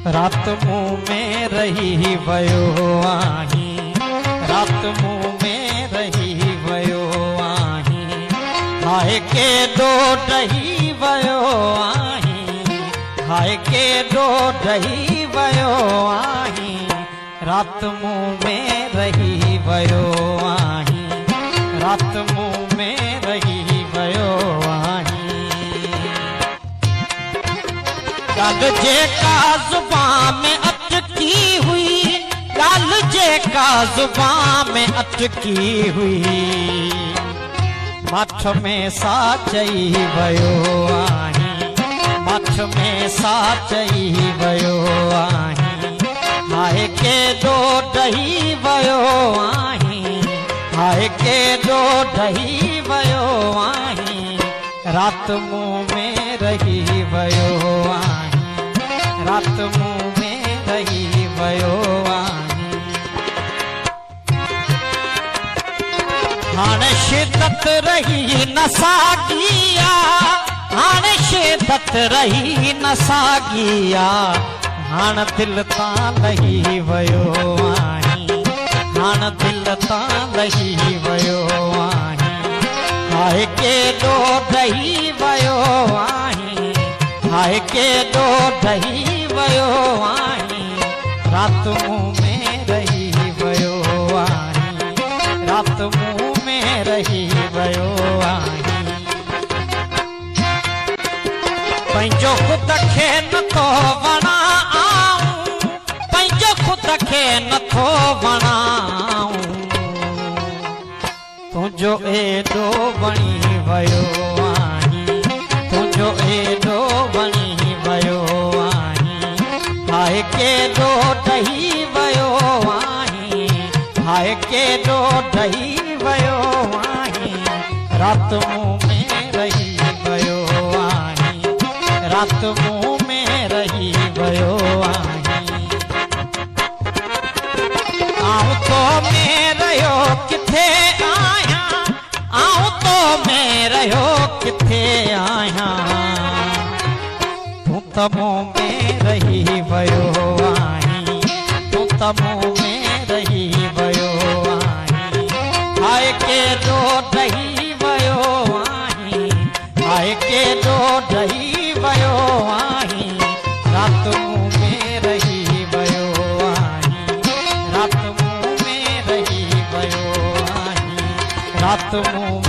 रात मुँह में रही वयो आही, रात मुँह में रही वयो आही, हाय के दो डही वयो आही, हाय के दो डही वयो आही, रात मुँह में रही वयो आही, रात मुँह में रही वयो आही। गाल जे का जुबान में अटकी हुई, गाल जे का जुबान में अटकी हुई, मठ में साचई वयो आही, मठ में साचई वयो आही, हाय के दो डही वयो आही, हाय के दो डही वयो आही, रात मुँह में रही वयो आही, रात मुँह में रही वयो आही। हाणे शिदत रही न सागिया, हाणे शिदत रही न सागिया, हाण दिल तां लही वयो आही, हाण दिल तां लही वयो आही, हाय के दो डही वयो आही, हाय के दो डही वयो आही, रात मुँह में रही वयो आही, रात मुँह में रही वयो आही। पंहिंजो खुद खे नथो वणाऊं, पंहिंजो खुद खे नथो वणाऊं, तुंहिंजो एॾो बणी वयो आही, तुंहिंजो एॾो बणी वयो आही, हाय के दो डही वयो आही, हाय के दो डही वयो आही, रात मुँह में रही वयो आही, रात मुँह में रही वयो आही। आऊं तो में रहियो किथे आहियां, आऊं तो में रहियो किथे आहियां, तूं त मुँह में रही वयो आही, तूं त मुँह में रही वयो आही, हाय के दो डही वयो आही, हाय के दो डही वयो आही, रात मुँह में रही वयो आही, रात मुँह में रही वयो आही, रात मुँह